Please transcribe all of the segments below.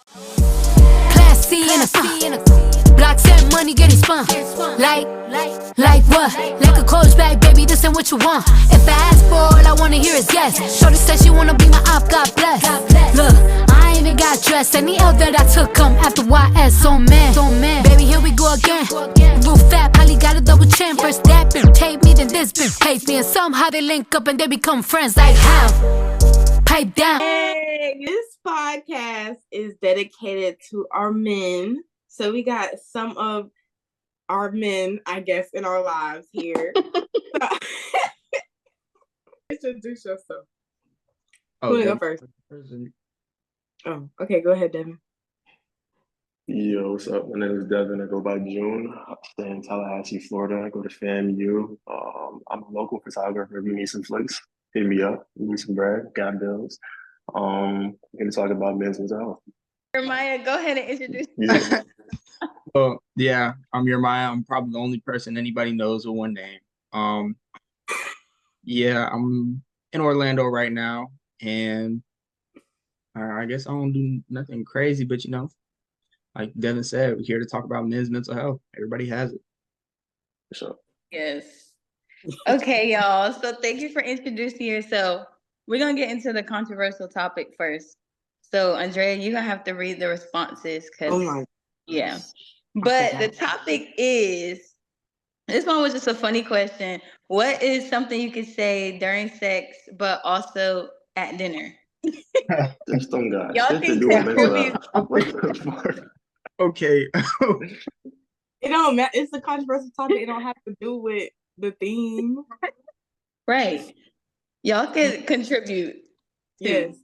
Class C in a blocks and money getting spun. Like what? Like a coach bag, baby, this ain't what you want. If I ask for all I wanna hear is yes. Shorty said she wanna be my op, God bless. Look, I ain't even got dressed. Any L that I took come after YS. So man, baby, here we go again. Real fat, probably got a double chin. First that bitch paid me, then this bitch hates me. And somehow they link up and they become friends. Like how? Pipe down. Hey, this podcast is dedicated to our men. So we got some of our men, I guess, in our lives here. Introduce yourself. Who wanna go first? Oh, okay, go ahead, Devin. Yo, what's up? My name is Devin. I go by June. I stay in Tallahassee, Florida. I go to FAMU. I'm a local photographer. If you need some flicks, hit me up. You need some bread, got bills. I'm going to talk about men's mental health. Jeremiah, go ahead and introduce Yeah. Well, yeah, I'm Jeremiah. I'm probably the only person anybody knows with one name. Yeah, I'm in Orlando right now, and I guess I don't do nothing crazy, but like Devin said, we're here to talk about men's mental health. Everybody has it. For sure. Yes. Okay, y'all. So thank you for introducing yourself. We're going to get into the controversial topic first. So, Andrea, you're going to have to read the responses. Oh my. Yeah. But the topic is, this one was just a funny question. What is something you could say during sex, but also at dinner? Just don't got Y'all shit to can do with mental contribute. health. Okay. It don't matter. It's a controversial topic. It don't have to do with the theme. Right. Y'all can contribute. Yes.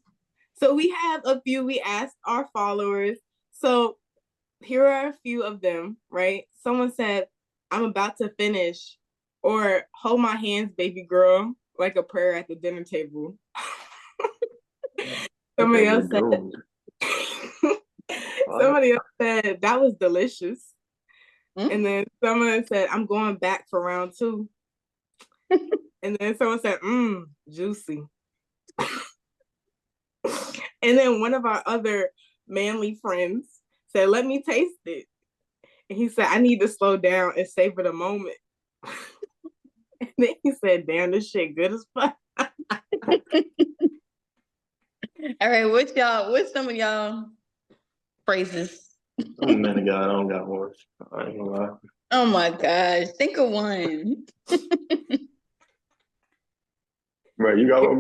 So we have a few. We asked our followers. So here are a few of them, right? Someone said, I'm about to finish, or hold my hands, baby girl, like a prayer at the dinner table. Somebody else said, that was delicious. Mm-hmm. And then someone said, I'm going back for round 2. And then someone said, juicy. And then one of our other manly friends said, let me taste it. And he said, I need to slow down and savor the moment. And then he said, damn, this shit good as fuck. All right, what's some of y'all phrases? I'm a man of God. I don't got one. I ain't gonna lie. Oh my gosh, think of one. Right, you got one,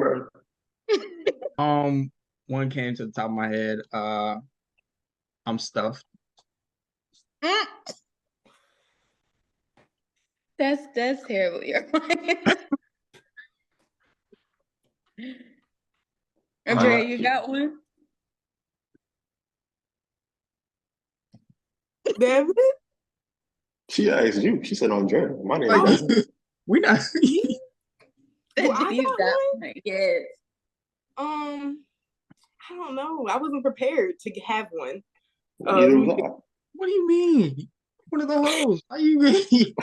bro? One came to the top of my head. I'm stuffed. That's terrible. You're right. Andrea, you got one? David? She asked you. She said Andrea. My name is We not. Well, I got one. Yes. I don't know. I wasn't prepared to have one. What do you mean? One of the hosts. How you mean?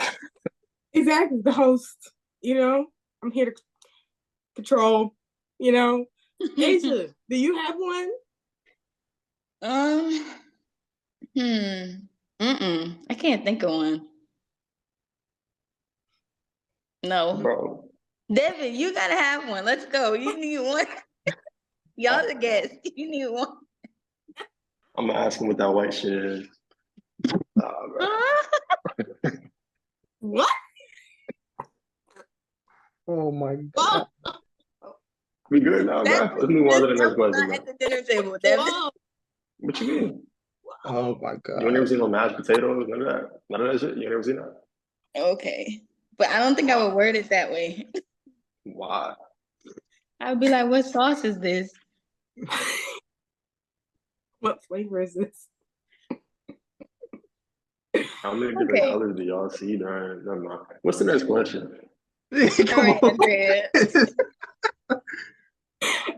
Exactly, the host. I'm here to control. Asia, do you have one? I can't think of one. No. Bro. Devin, you gotta have one. Let's go. You need one. Y'all the guests. You need one. I'm gonna ask him what that white shit is. What? Oh my God. We good now, bro? Let's move on to the next question. At the dinner table, Devin. What you mean? Oh my God. You ain't never seen no mashed potatoes? None of that? None of that shit? You ain't never seen that? Okay. But I don't think I would word it that way. Why? I would be like, what sauce is this? What flavor is this? How many different colors do y'all see during? Never mind. What's the next question? All right, Andrea.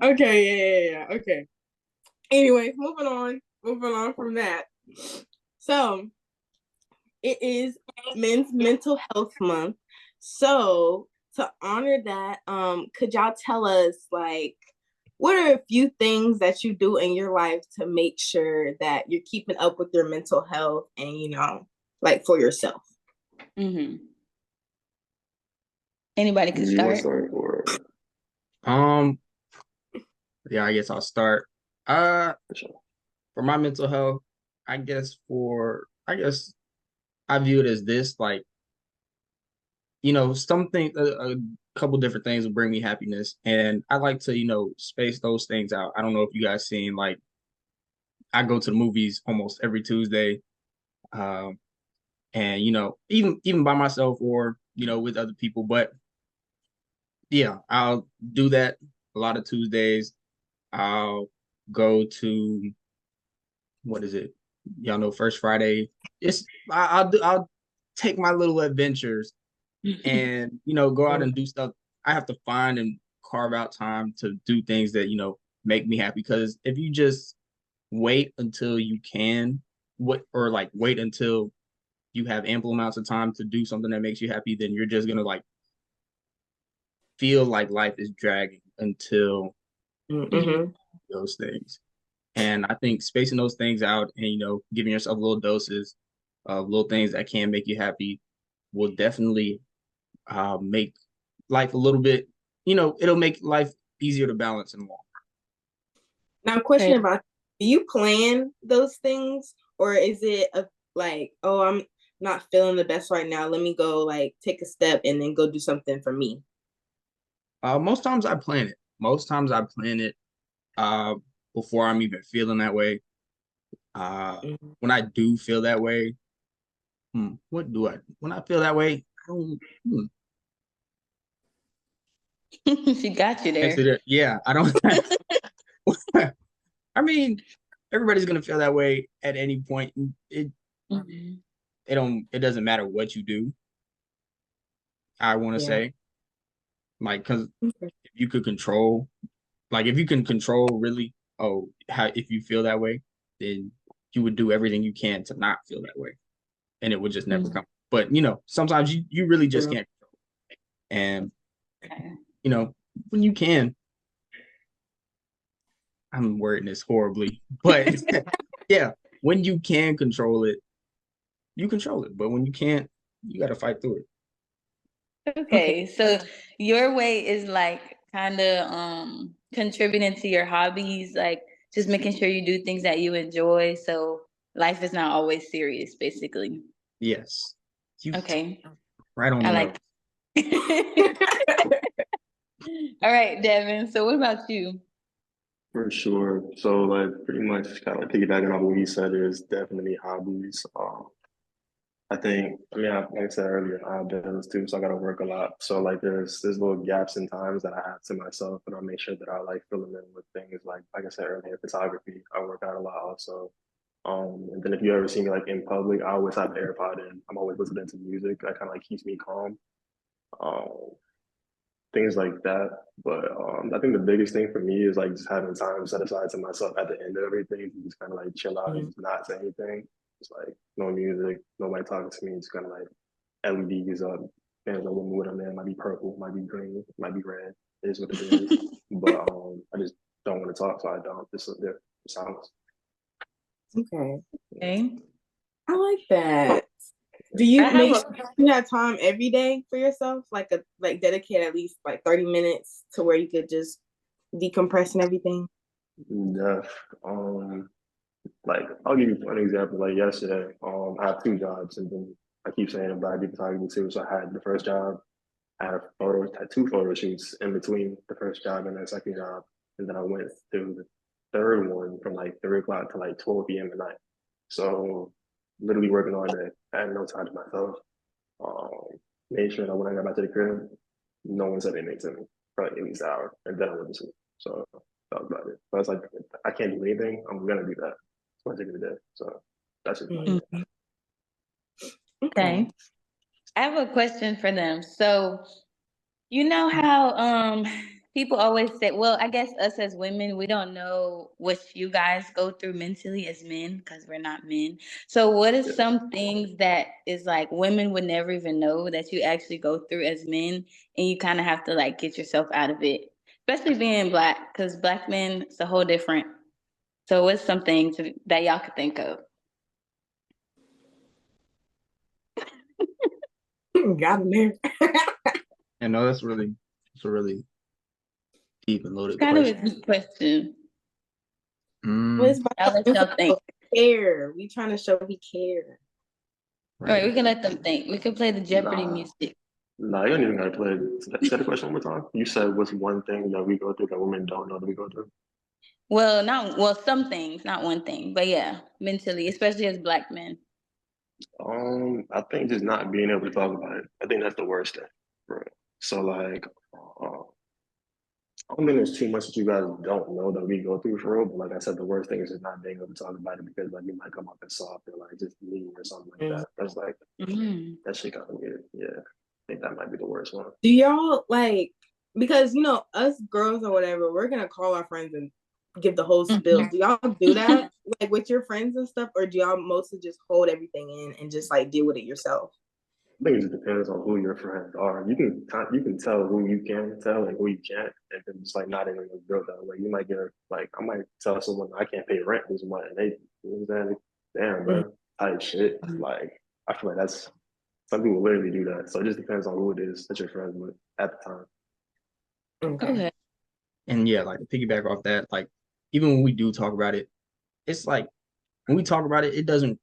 Okay, yeah. Okay. Anyway, moving on from that. So it is Men's Mental Health Month. So to honor that, could y'all tell us, like, what are a few things that you do in your life to make sure that you're keeping up with your mental health and, you know, like for yourself? Mm-hmm. Anybody can You want to start. start or Yeah, I guess I'll start. for sure? For my mental health, I guess I view it as this, like, you know, something, a couple different things will bring me happiness, and I like to, you know, space those things out. I don't know if you guys seen, like, I go to the movies almost every Tuesday, um, and you know, even by myself or you know with other people, but yeah, I'll do that a lot of Tuesdays. I'll go to, what is it? Y'all know First Friday. I'll take my little adventures and you know go out and do stuff. I have to find and carve out time to do things that you know make me happy. Because if you just wait until you can, what or like wait until you have ample amounts of time to do something that makes you happy, then you're just gonna like feel like life is dragging until Mm-hmm. those things. And I think spacing those things out and you know giving yourself little doses of little things that can make you happy will definitely make life a little bit, you know, it'll make life easier to balance and long. Now, question Okay. about, do you plan those things, or is it like, oh, I'm not feeling the best right now, let me go like take a step and then go do something for me? Most times I plan it. Most times I plan it uh, before I'm even feeling that way. Mhm. When I do feel that way, what do I? When I feel that way, I don't. She got you there. Consider, yeah, I don't. I mean, everybody's gonna feel that way at any point. Mhm. It doesn't matter what you do. I want to Yeah. say, like, because Okay. if you could control, like, if you can control really, oh, how if you feel that way, then you would do everything you can to not feel that way, and it would just never Mhm. come. But you know, sometimes you really just True. can't control it. And Okay. you know, when you can, I'm wording this horribly, but yeah, when you can control it, you control it. But when you can't, you got to fight through it. Okay. Okay, so your way is like kind of contributing to your hobbies, like just making sure you do things that you enjoy, so life is not always serious, basically. Yes, you Okay, right on the I nose. like. All right, Devin. So what about you? For sure. So like pretty much kind of like piggybacking off what you said is definitely hobbies. I think I mean like I said earlier, I have bills too, so I gotta work a lot. So like there's little gaps in times that I have to myself and I'll make sure that I like fill them in with things like I said earlier, photography. I work out a lot also. And then if you ever see me like in public, I always have AirPod in. I'm always listening to music. That kind of like keeps me calm. Um, things like that. But I think the biggest thing for me is like just having time set aside to myself at the end of everything to just kind of like chill out and Mhm. just not say anything. It's like no music, nobody talking to me. It's kind of like LEDs up. Depends on what mood I'm in. Might be purple, might be green, might be red. It is what it is. But I just don't want to talk, so I don't. Just sit there, silence. Okay. Okay, I like that. Do I you have make a. sure you have time every day for yourself? Like dedicate at least like 30 minutes to where you could just decompress and everything? Def. Like I'll give you an example. Like yesterday, I have two jobs, and then I keep saying it, but I do photography too. So I had the first job, had two photo shoots in between the first job and the second job, and then I went to the third one from like 3 o'clock to like 12 p.m. at night. So literally working all day. I had no time to myself. Um, Made sure that when I got back to the crib, no one said anything to me for like at least an hour, and then I went to sleep. So that was about it. But it's like I can't do anything. I'm gonna do that. It's my take of the day. So that's just my Mhm. day. Okay. Okay, I have a question for them. So you know how people always say, well, I guess us as women, we don't know what you guys go through mentally as men because we're not men. So what is Yeah. some things that is like women would never even know that you actually go through as men and you kind of have to like get yourself out of it? especially being Black, because Black men, it's a whole different. So what's something that y'all could think of? Got him there. I know it's a really deep and loaded It's kind of question. a deep question. Well, it's I'll let y'all think. care. We trying to show we care. All right, we can let them think. We can play the Jeopardy music. Nah, you don't even gotta play it. Say the question one more time. You said what's one thing that we go through that women don't know that we go through? Well, some things, not one thing, but yeah, mentally, especially as Black men. I think just not being able to talk about it. I think that's the worst thing. Right. So like, I don't think there's too much that you guys don't know that we go through for real. But like I said, the worst thing is just not being able to talk about it because like you might come up as soft or like just mean or something like that. That's like that shit kind of weird. Yeah, I think that might be the worst one. Do y'all like, because you know us girls or whatever, we're gonna call our friends and give the whole spill. Do y'all do that like with your friends and stuff, or do y'all mostly just hold everything in and just like deal with it yourself? I think it just depends on who your friends are. You can tell who you can tell and who you can't, and then just like not even a real though. Like you might get like I might tell someone I can't pay rent this month, and they, you know what I'm saying? Damn, bro, type shit. Like I feel like that's some people literally do that. So it just depends on who it is that you're friends with at the time. Okay. And yeah, like to piggyback off that, like even when we do talk about it, it's like when we talk about it, it doesn't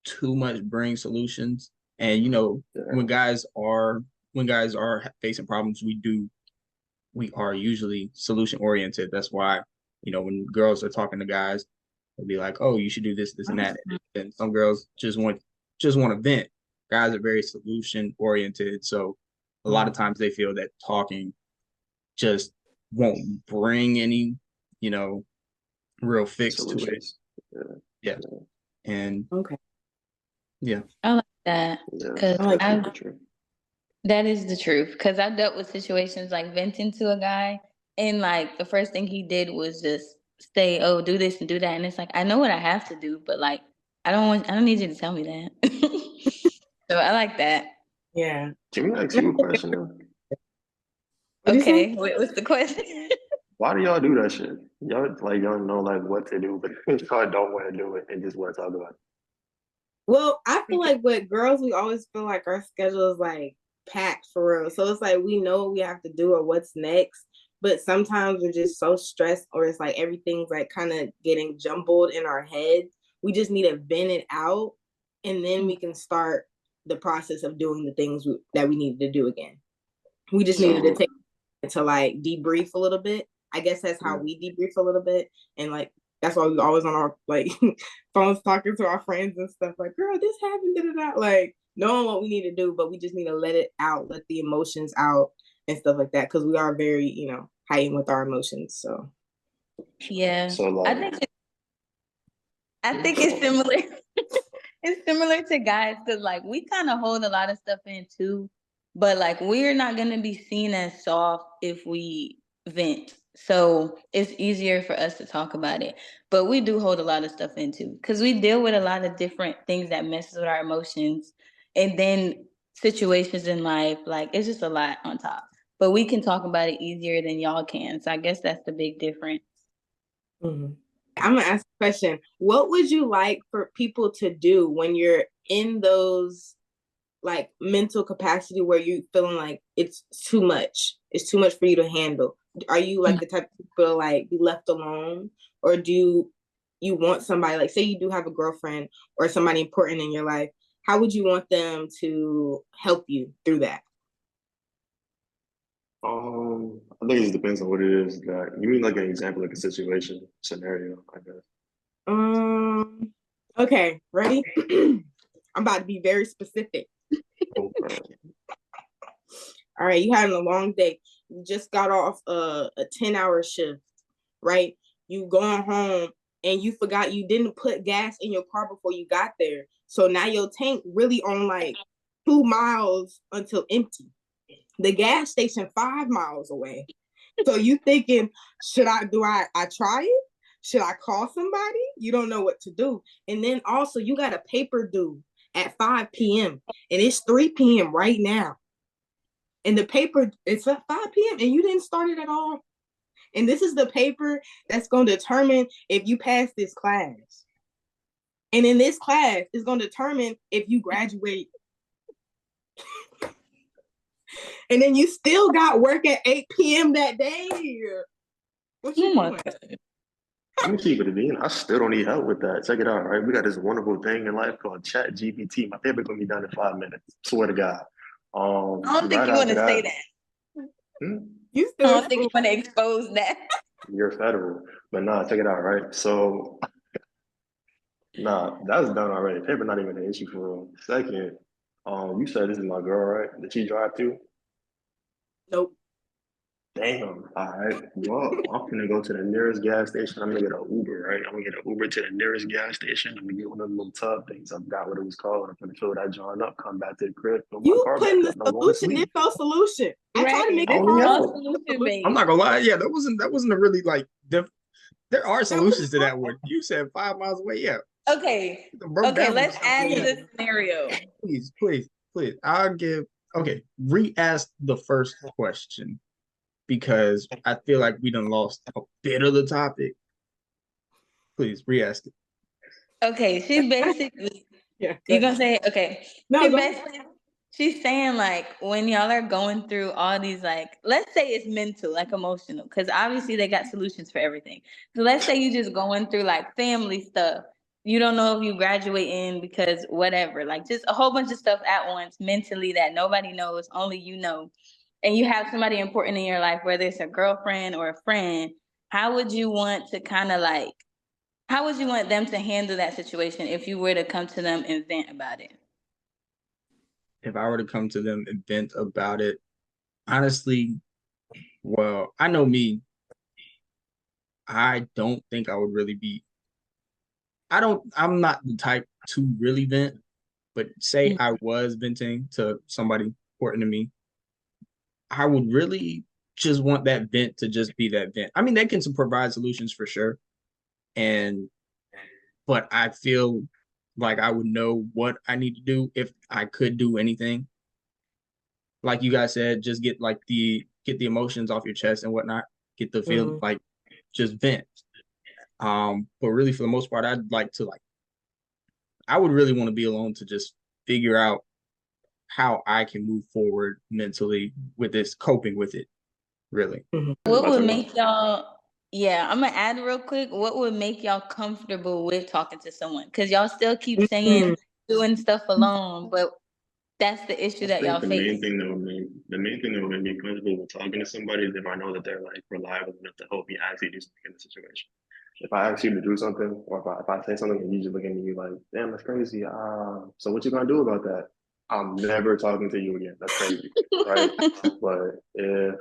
too much bring solutions. And you know, when guys are facing problems, we are usually solution oriented. That's why, you know, when girls are talking to guys, they'll be like, "Oh, you should do this, this, and that." And some girls just want to vent. Guys are very solution oriented, so a lot of times they feel that talking just won't bring any, you know, real fix Solutions. to it. Yeah. And yeah. I like that because that is the truth. Because I dealt with situations like venting to a guy, and like the first thing he did was just say, "Oh, do this and do that," and it's like I know what I have to do, but like I don't need you to tell me that. So I like that. Yeah. Can we ask you a question? Okay, wait, what's the question? Why do y'all do that shit? Y'all know like what to do, but y'all don't want to do it and just want to talk about it. Well, I feel like with girls, we always feel like our schedule is like packed for real. So it's like we know what we have to do or what's next. But sometimes we're just so stressed, or it's like everything's like kind of getting jumbled in our heads. We just need to vent it out, and then we can start the process of doing the things that we needed to do again. We just needed to take it to like debrief a little bit. I guess that's how we debrief a little bit, and like that's why we always on our like phones talking to our friends and stuff like, girl, this happened, da-da-da. Like knowing what we need to do, but we just need to let it out, let the emotions out and stuff like that, because we are very, you know, heightened with our emotions. So yeah, so like, I think it's similar. It's similar to guys because like we kind of hold a lot of stuff in too, but like we're not gonna be seen as soft if we vent. So it's easier for us to talk about it. But we do hold a lot of stuff in too because we deal with a lot of different things that messes with our emotions, and then situations in life. Like it's just a lot on top. But we can talk about it easier than y'all can. So I guess that's the big difference. I'm gonna ask a question. What would you like for people to do when you're in those like mental capacity where you feeling like it's too much for you to handle? Are you like the type of people to like be left alone, or do you want somebody, like say you do have a girlfriend or somebody important in your life, how would you want them to help you through that? I think it just depends on what it is. That you mean like an example, like a situation scenario, I guess. Okay, ready? I'm about to be very specific. Okay. All right, you had a long day. You just got off a 10-hour shift, right? You going home and you forgot you didn't put gas in your car before you got there. So now your tank really on like 2 miles until empty. The gas station 5 miles away. So you thinking, I try it? Should I call somebody? You don't know what to do. And then also you got a paper due at 5 p.m. and it's 3 p.m. right now. And the paper, it's at 5 p.m. and you didn't start it at all. And this is the paper that's going to determine if you pass this class. And in this class, it's going to determine if you graduate. And then you still got work at 8 p.m. that day. What you doing? Let me keep it in. I still don't need help with that. Check it out, right? We got this wonderful thing in life called Chat GPT. My paper gonna be done in 5 minutes. Swear to God. I don't think Right you want to after say that, that. You I still don't think you want to expose that. you're federal. But nah, check it out, right? So nah, that's done already. Paper not even an issue for real. Second, you said this is my girl, right? That you drive to? Nope. Damn. All right. Well, I'm gonna go to the nearest gas station. I'm gonna get an Uber, right? I'm gonna get an Uber to the nearest gas station. I'm gonna get one of them little tub things. I forgot what it was called. I'm gonna fill that joint up, come back to the crib, fill my You car back putting the up, and I'm going to solution, sleep. there's no solution. I try to Right. make I it This don't need is hard. all help. solution I'm based. not gonna lie. Yeah, that wasn't a really like there are That was solutions to that one. You said 5 miles away. Yeah, Okay. broke Okay, down. let's add to Yeah. the scenario. Please. I'll give. Okay, re-ask the first question because I feel like we done lost a bit of the topic. Please re-ask it. Okay, she basically Yeah. you gonna say okay. No, She go ahead. basically she's saying like when y'all are going through all these like let's say it's mental, like emotional, because obviously they got solutions for everything. So let's say you just going through like family stuff. You don't know if you graduate in because whatever, like just a whole bunch of stuff at once mentally that nobody knows, only you know. And you have somebody important in your life, whether it's a girlfriend or a friend, how would you want to kind of like how would you want them to handle that situation if you were to come to them and vent about it? If I were to come to them and vent about it, honestly, well, I know me. I don't think I would really be. I'm not the type to really vent, but say I was venting to somebody important to me, I would really just want that vent to just be that vent. I mean, they can provide solutions for sure, and but I feel like I would know what I need to do if I could do anything. Like you guys said, just get the emotions off your chest and whatnot. Get the feel Mhm. like just vent. But really for the most part, I'd like to like I would really want to be alone to just figure out how I can move forward mentally with this, coping with it, really. Mhm. What My would turn. make y'all, yeah, I'm gonna add real quick. What would make y'all comfortable with talking to someone? Because y'all still keep saying Mhm. doing stuff alone, but that's the issue I that y'all think face. the main thing that would make me comfortable with talking to somebody is if I know that they're like reliable enough to help me actually do something in the situation. If I ask you to do something, or if I say something and you just look at me like, damn, that's crazy. So what you gonna do about that? I'm never talking to you again. That's crazy, right? But if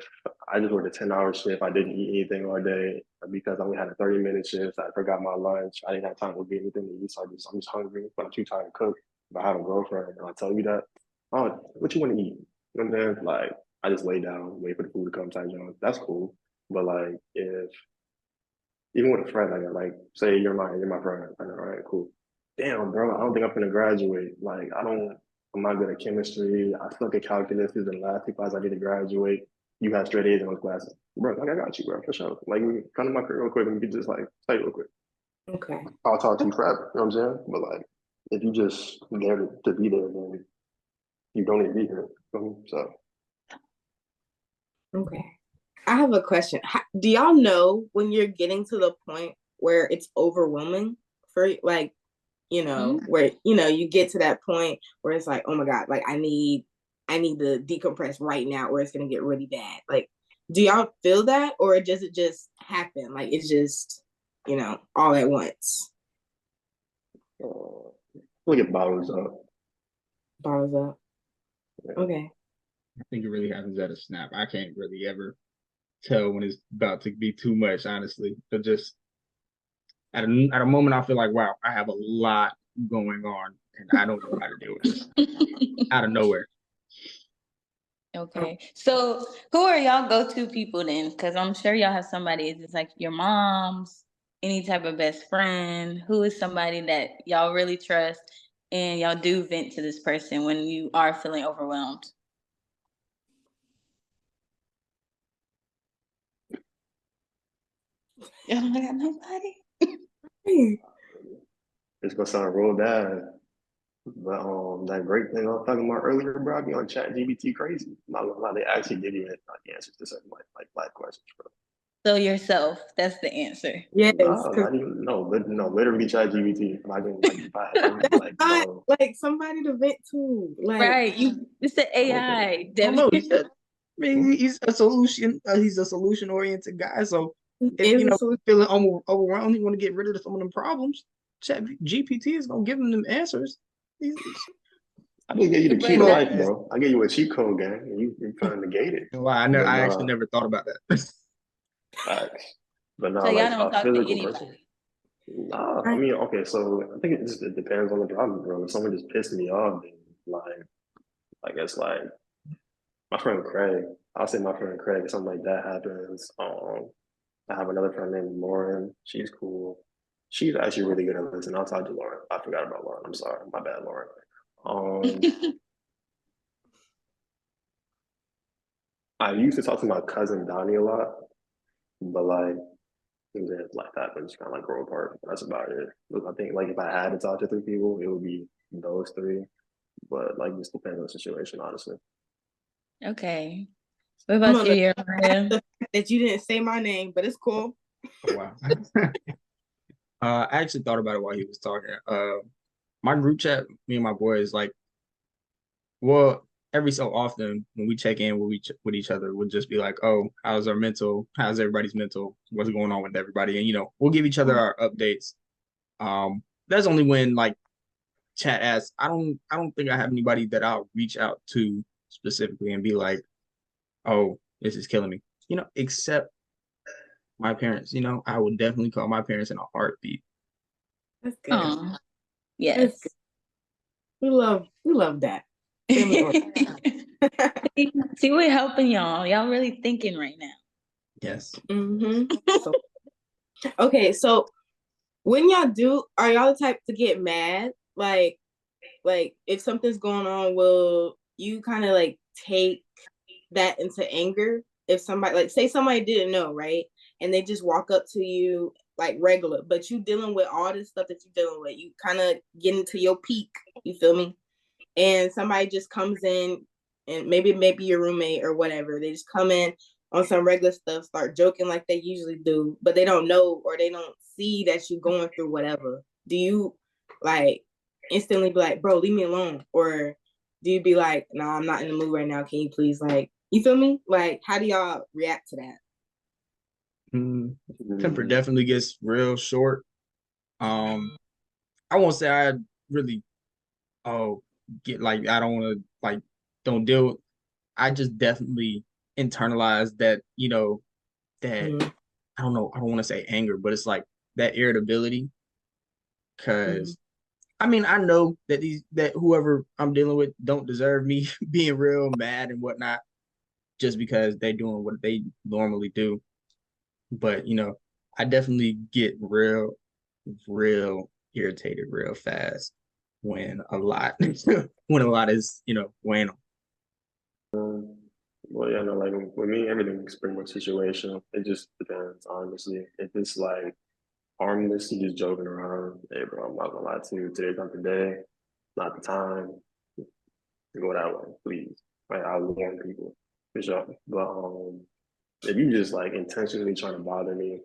I just worked a 10-hour shift, I didn't eat anything all day because I only had a 30-minute shift. I forgot my lunch. I didn't have time to get anything to eat, so I'm just hungry, but I'm too tired to cook. If I have a girlfriend and I tell you that, oh, what you want to eat? You know what I'm saying? Like, I just lay down, wait for the food to come type John. That's cool. But like, if even with a friend, like say you're my friend, like, all right, cool. Damn, bro, I don't think I'm gonna graduate. Like, I'm not good at chemistry. I suck at calculus. These are the last two classes I need to graduate. You have straight A's in those classes, bro. Like, I got you, bro, for sure. Like, come to my crib real quick and we can just like say real quick. Okay. I'll talk to you forever. You know what I'm saying? But like, if you just there to be there, then you don't need to be here. So. Okay. I have a question. Do y'all know when you're getting to the point where it's overwhelming for like, where you get to that point where it's like, oh my God, like I need to decompress right now or it's gonna get really bad. Like, do y'all feel that or does it just happen? Like it's just, all at once. Look at bottles up. Bottles up. Yeah. Okay. I think it really happens at a snap. I can't really ever tell when it's about to be too much, honestly. But just at a moment, I feel like, wow, I have a lot going on, and I don't know how to deal with this out of nowhere. Okay. So who are y'all go-to people then? Because I'm sure y'all have somebody, it's just like your mom's, any type of best friend. Who is somebody that y'all really trust and y'all do vent to this person when you are feeling overwhelmed? Y'all don't got nobody? It's gonna sound real bad, but that great thing I was talking about earlier, bro, I be on Chat GBT crazy. Not gonna lie, they actually give you like answers to certain like life questions, bro. So yourself, that's the answer. Yes, No, 'cause not even no, literally Chat GBT. If I can like if I'm that's like, not bro, like somebody to vent to. Like, Right. It's the okay, AI, I don't know. Devin. I mean, he's a solution. He's a solution oriented guy. So if is a solution. feeling overwhelmed, he want to get rid of some of them problems. Chat GPT is gonna give him them answers. I can get you the But key to Look, life, bro. I get you a cheat code, gang, and you trying to negate it. wow, But I actually never thought about that. facts. But so no, y'all like don't a talk to physical person. anybody. Nah, I Right. mean, okay, so I think it depends on the problem, bro. If someone just pissed me off, then like it's like my friend Craig. I'll say my friend Craig. If something like that happens, I have another friend named Lauren. She's cool. She's actually really good at listening. I'll talk to Lauren. I forgot about Lauren. I'm sorry. My bad, Lauren. Um, I used to talk to my cousin Donnie a lot, but like things that like happens kind of like grow apart. That's about it. I think like if I had to talk to three people, it would be those three. But like just depends on the situation, honestly. Okay. What I'm about you, gonna Jeremiah? the fact that you didn't say my name, but it's cool. Oh, wow. I actually thought about it while he was talking. My group chat, me and my boys, like, well, every so often when we check in with each other, we'll just be like, "Oh, how's our mental? How's everybody's mental? What's going on with everybody?" And we'll give each other our updates. That's only when like chat asks. I don't think I have anybody that I'll reach out to specifically and be like, "Oh, this is killing me." Except my parents. I would definitely call my parents in a heartbeat. That's good. Oh, That's yes. good. We love that. Family order. See, we're helping y'all. Y'all really thinking right now. Yes. Mm-hmm. Okay, so when y'all do, are y'all the type to get mad? Like if something's going on, will you kind of like take that into anger? If somebody like say somebody didn't know, right? And they just walk up to you like regular, but you dealing with all this stuff that you're dealing with, you kind of get into your peak, you feel me? And somebody just comes in and maybe your roommate or whatever, they just come in on some regular stuff, start joking like they usually do, but they don't know or they don't see that you're going through whatever. Do you like instantly be like, bro, leave me alone? Or do you be like, nah, I'm not in the mood right now. Can you please like, you feel me? Like, how do y'all react to that? Temper Mm, definitely gets real short. I won't say I really get like I don't want to like don't deal with. I just definitely internalize that that Mm-hmm. I don't know, I don't want to say anger, but it's like that irritability. Mm-hmm. Cause I mean I know that whoever I'm dealing with don't deserve me being real mad and whatnot just because they're doing what they normally do. But I definitely get real irritated real fast when a lot when a lot is weighing on. well, yeah, no, like with me, everything's pretty much situational. It just depends, honestly. If it's like harmless, you just joking around, hey, bro, I'm not gonna lie to you. Today's not the day, not the time to go that way, please. Right? I'll warn people for sure. But if you just like intentionally trying to bother me,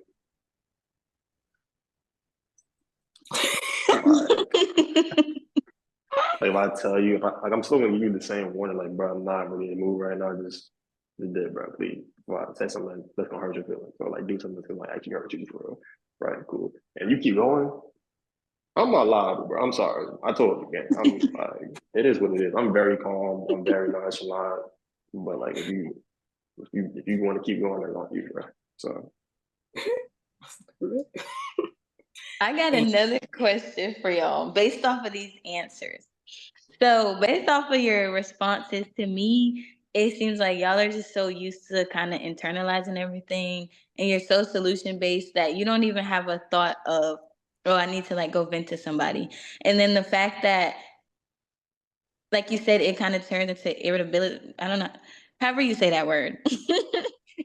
like if I tell you, if I, like I'm still gonna give you the same warning, like, bro, I'm not really in the mood right now. Just did, bro, please. Well, I say something that's gonna hurt your feelings, or like do something that's gonna like actually hurt you for real. Right, cool. And you keep going, I'm not liable, bro. I'm sorry. I told you, again. I'm like, it is what it is. I'm very calm. I'm very nonchalant. But like, if you want to keep going, that's on you, bro. So I got another question for y'all based off of these answers. So, based off of your responses to me, it seems like y'all are just so used to kind of internalizing everything and you're so solution based that you don't even have a thought of, oh, I need to like go vent to somebody. And then the fact that, like you said, it kind of turns into irritability. I don't know, however you say that word.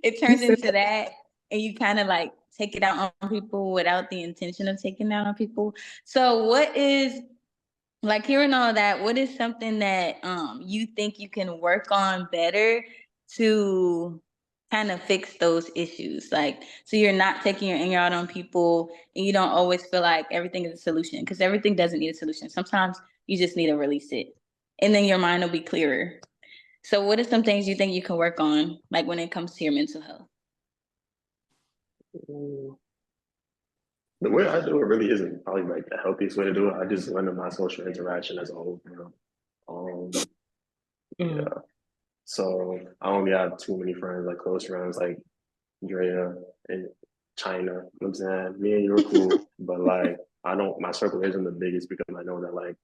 It You turns said into that, and you kind of like take it out on people without the intention of taking it out on people. So what is, like, hearing all that, what is something that you think you can work on better to kind of fix those issues? Like, so you're not taking your anger out on people and you don't always feel like everything is a solution, because everything doesn't need a solution. Sometimes you just need to release it and then your mind will be clearer. So what are some things you think you can work on, like when it comes to your mental health? The way I do it really isn't probably like the healthiest way to do it. I just limit my social interaction as a whole. Yeah. So I only have too many friends, like close friends, like Drea and China. You know what I'm saying? Me and you are cool, but like I don't. My circle isn't the biggest because I know that like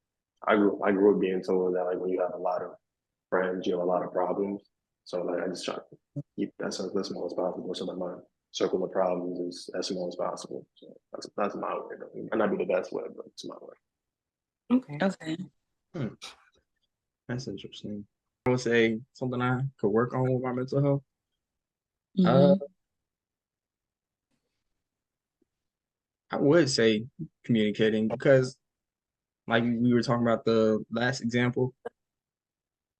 I grew up being told that like when you have a lot of friends, you have a lot of problems. So like I just try to keep that circle as small as possible. So that my circle of problems is as small as possible. So that's my way. It might not be the best way, but it's my way. Okay. That's interesting. I would say something I could work on with my mental health. Mhm. I would say communicating, because like we were talking about the last example.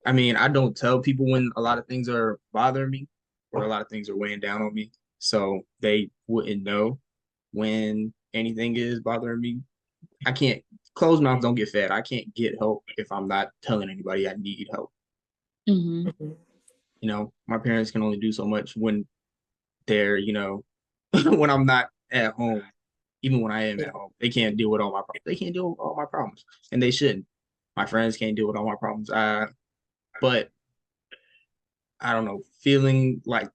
I mean, I don't tell people when a lot of things are bothering me or a lot of things are weighing down on me. So they wouldn't know when anything is bothering me. I can't, closed mouths don't get fed. I can't get help if I'm not telling anybody I need help. Mhm. You know, my parents can only do so much when they're, when I'm not at home. Even when I am at home, they can't deal with all my problems. They can't deal with all my problems, and they shouldn't. My friends can't deal with all my problems. But I don't know, feeling like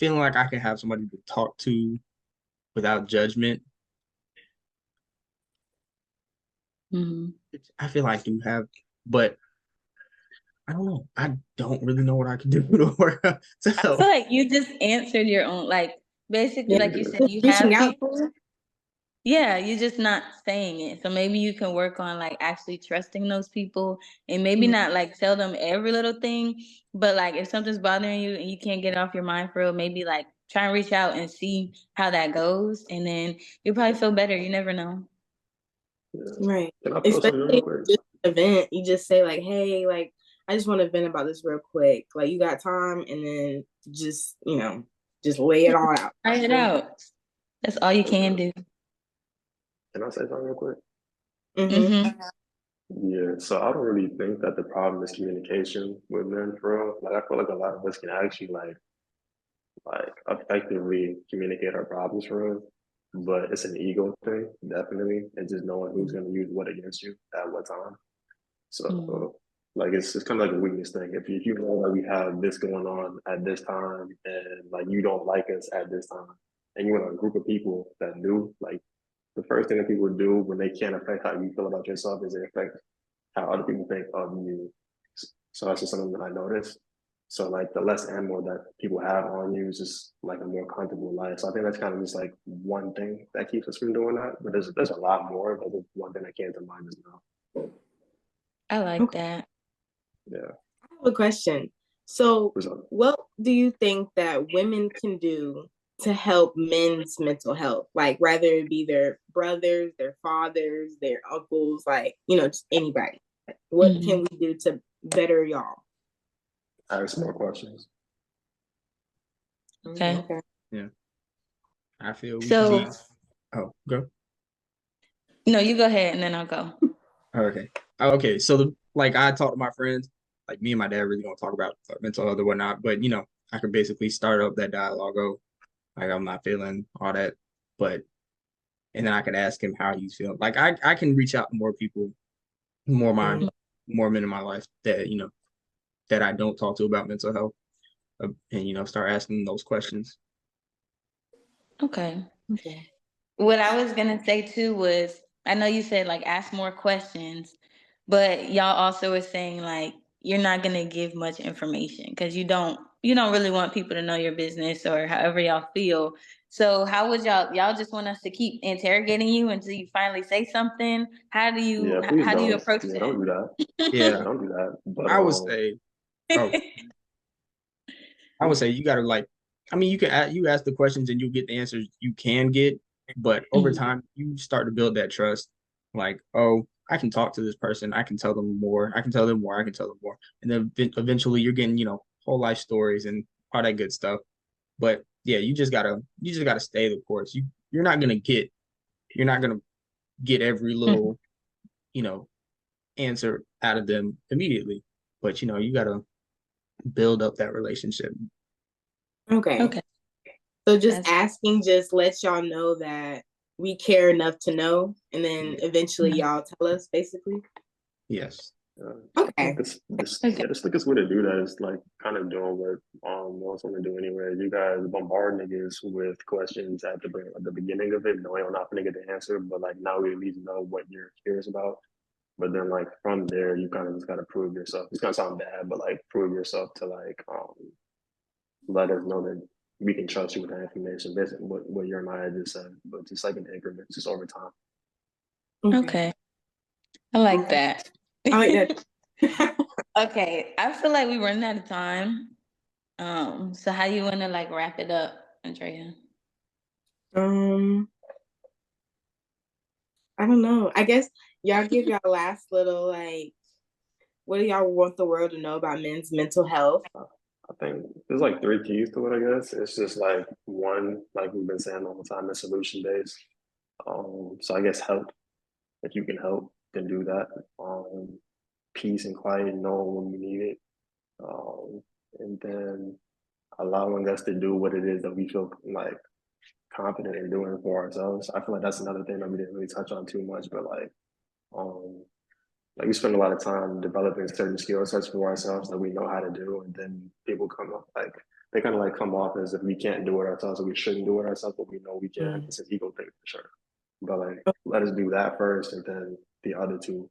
I can have somebody to talk to without judgment. Mhm. I feel like I do have, but I don't know. I don't really know what I can do to work. I feel So like you just answered your own, like, basically, Yeah. like you said, Just you reaching have out. people. Yeah, you're just not saying it. So maybe you can work on like actually trusting those people, and maybe not like tell them every little thing, but like if something's bothering you and you can't get it off your mind for real, maybe like try and reach out and see how that goes, and then you'll probably feel better. You never know. Yeah. Right. Can I post something real Especially quick? just an event. You just say like, hey, like I just want to vent about this real quick. Like you got time, and then just, just lay it all out. Try it out. That's all you can do. Can I say something real quick? Mm-hmm. Mm-hmm. Yeah, so I don't really think that the problem is communication with men for real. Like I feel like a lot of us can actually like effectively communicate our problems for real. But it's an ego thing, definitely, and just knowing who's gonna use what against you at what time. Mm-hmm. So like it's kind of like a weakness thing. If you know that we have this going on at this time and like you don't like us at this time and you're in a group of people that do, like the first thing that people do when they can't affect how you feel about yourself is they affect how other people think of you. So that's just something that I noticed. So like the less ammo that people have on you is just like a more comfortable life. So I think that's kind of just like one thing that keeps us from doing that. But there's a lot more, but the one thing that came to mind just now. I like that. Yeah. I have a question. So, What's up? what do you think that women can do to help men's mental health? Like, rather it be their brothers, their fathers, their uncles, like, just anybody. Like, what Mm-hmm. can we do to better y'all? I have some more questions. Okay. Okay. yeah, I feel we should So be. Oh, go. no, you go ahead and then I'll go. Okay. Okay. So like I talk to my friends, like me and my dad really don't talk about mental health or whatnot, but I can basically start up that dialogue. Oh, like I'm not feeling all that, but and then I could ask him how he's feeling. Like I can reach out to more people, more men in my life that that I don't talk to about mental health, and start asking those questions. Okay. Okay. What I was gonna say too was, I know you said like ask more questions, but y'all also were saying like you're not gonna give much information because you don't really want people to know your business or however y'all feel. So how would y'all just want us to keep interrogating you until you finally say something? How do you Yeah, please how do you don't. approach Yeah, don't that? do that. Yeah, Yeah, don't do that. But I would say, oh, I would say you gotta like I mean, you ask the questions and you get the answers you can get, but over Mhm. time you start to build that trust. Like, oh, I can talk to this person. I can tell them more. I can tell them more. I can tell them more. And then eventually you're getting, whole life stories and all that good stuff. But yeah, you just gotta stay the course. You're not gonna get every Mhm. little, you know, answer out of them immediately. But you gotta build up that relationship. Okay. Okay. So just That's asking just lets y'all know that we care enough to know, and then Yeah. eventually y'all tell us, basically. Yes. Okay. okay. The slickest way to do that is like kind of doing what most women do anyway. You guys bombard niggas with questions at the beginning of it, knowing I'm not gonna get the answer, but like now we at least know what you're curious about. But then like from there, you kind of just gotta prove yourself. It's gonna sound bad, but like prove yourself to like let us know that we can trust you with that information. Basically, what your and I just said, but just like in increments, just over time. Okay. Okay. I like that. I like that. Okay. I feel like we running out of time. So how you wanna like wrap it up, Andrea? um, I don't know. I guess y'all give y'all last little like, what do y'all want the world to know about men's mental health? I think there's like three keys to it, I guess. It's just like one, like we've been saying all the time, is solution based. So I guess help. If you can help, then do that. Peace and quiet, knowing when we need it. And then allowing us to do what it is that we feel like confident in doing for ourselves. I feel like that's another thing that we didn't really touch on too much, but um, like we spend a lot of time developing certain skill sets for ourselves that we know how to do, and then people come up like they kind of like come off as if we can't do it ourselves or we shouldn't do it ourselves, but we know we can. Mm. It's an ego thing for sure. But like let us do that first, and then the other two.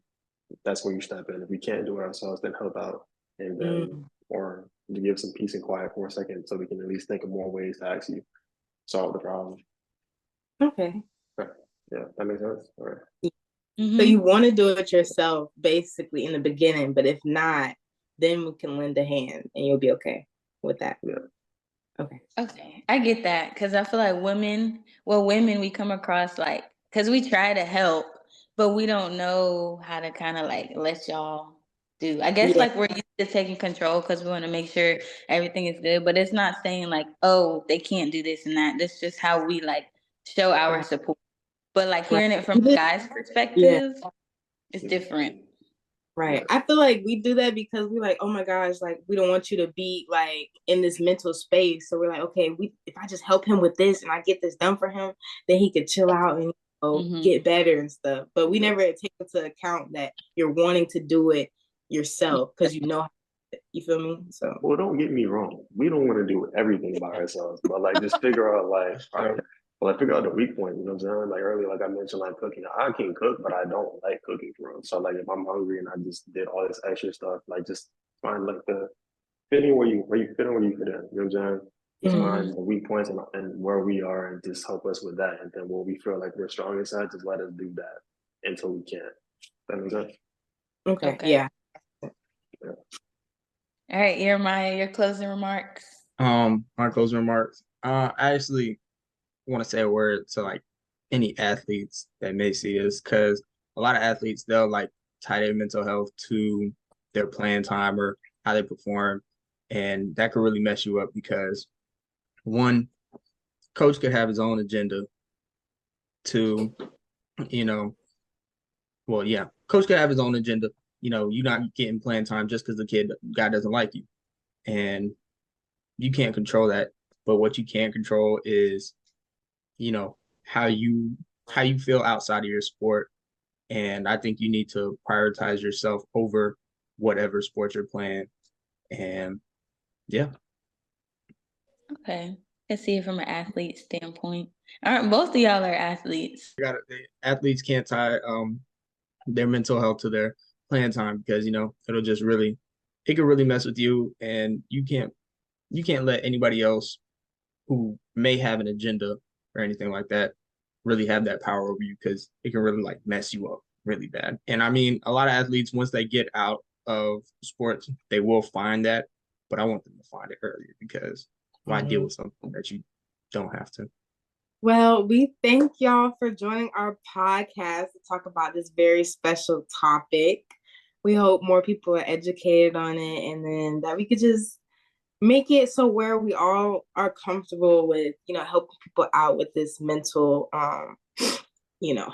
That's where you step in. If we can't do it ourselves, then help out, and then Mm. or to give some peace and quiet for a second, so we can at least think of more ways to actually solve the problem. Okay. Okay. Yeah, that makes sense. All right. So you Mm-hmm. want to do it yourself, basically, in the beginning, but if not, then we can lend a hand, and you'll be okay with that. Yeah. Okay. Okay, I get that because I feel like women, we come across like, because we try to help, but we don't know how to kind of like let y'all do. I guess Yeah. like we're used to taking control because we want to make sure everything is good, but it's not saying like, oh, they can't do this and that. That's just how we like show our Right. support. But like Right. hearing it from a guy's Yeah. perspective is different. Right. Yeah. I feel like we do that because we're like, oh my gosh, like we don't want you to be like in this mental space. So we're like, okay, we if I just help him with this and I get this done for him, then he could chill out and Mm-hmm. get better and stuff. But we Yeah. never take into account that you're wanting to do it yourself because you know you feel me? So Well, don't get me wrong. We don't want to do everything by ourselves, but like just figure out like, all right, well, I figure out the weak point. You know what I'm saying? Like earlier, like I mentioned, like cooking. I can cook, but I don't like cooking for real. So like if I'm hungry and I just did all this extra stuff, like just find like the fitting where you fit in where you fit in. You know what I'm saying? Just mhm. Mm-hmm. find the weak points and where we are and just help us with that. And then when we feel like we're strong inside, just let us do that until we can't. That makes sense? Okay, Okay. yeah. Yeah. All right, Jeremiah, your closing remarks. My closing remarks. I actually want to say a word to like any athletes that may see this because a lot of athletes they'll like tie their mental health to their playing time or how they perform, and that could really mess you up because one, coach could have his own agenda. Two, you know, well, yeah, coach could have his own agenda. You're not getting playing time just because the guy doesn't like you, and you can't control that. But what you can control is, you know, how you feel outside of your sport. And I think you need to prioritize yourself over whatever sport you're playing. And yeah, Okay. Let's see it from an athlete standpoint. Aren't both of y'all are athletes? athletes can't tie their mental health to their playing time because it could really mess with you, and you can't let anybody else who may have an agenda or anything like that really have that power over you because it can really like mess you up really bad. And I mean, a lot of athletes, once they get out of sports, they will find that, but I want them to find it earlier because Why deal with something that you don't have to? Well, we thank y'all for joining our podcast to talk about this very special topic. We hope more people are educated on it, and then that we could just make it so where we all are comfortable with, helping people out with this mental,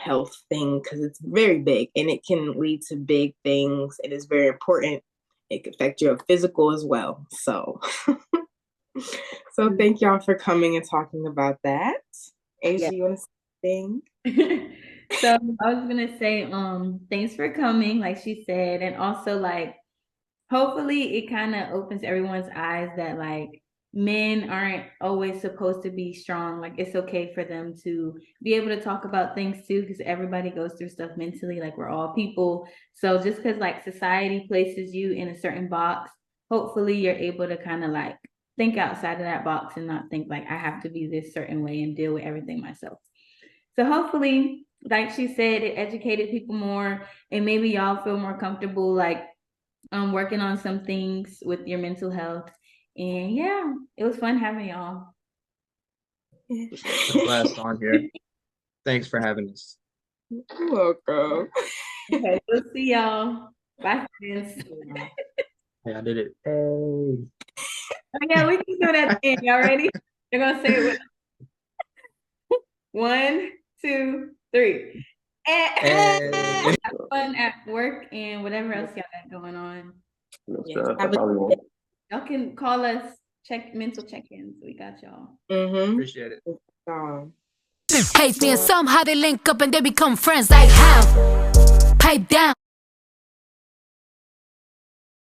health thing, because it's very big and it can lead to big things. It is very important. It can affect your physical as well. So, thank y'all for coming and talking about that. Asia, you want to say anything? So I was gonna say, thanks for coming, like she said, and also like hopefully it kind of opens everyone's eyes that like men aren't always supposed to be strong. Like it's okay for them to be able to talk about things too, because everybody goes through stuff mentally. Like we're all people. So just because like society places you in a certain box, hopefully you're able to kind of like think outside of that box and not think like I have to be this certain way and deal with everything myself. So hopefully, like she said, it educated people more, and maybe y'all feel more comfortable like working on some things with your mental health. And yeah, it was fun having y'all. I'm glad it's on here. Thanks for having us. You're welcome. Okay, we'll see y'all. Bye, friends. Hey, I did it. Hey. Oh, yeah, we can do that thing. Y'all ready? You're gonna say it with 1, 2, 3. Hey. Have fun at work and whatever else y'all got going on. Yes. That's all we want. Y'all can call us, mental check-ins. We got y'all. Appreciate it. Hates me and somehow they link up and they become friends like how? Pipe down.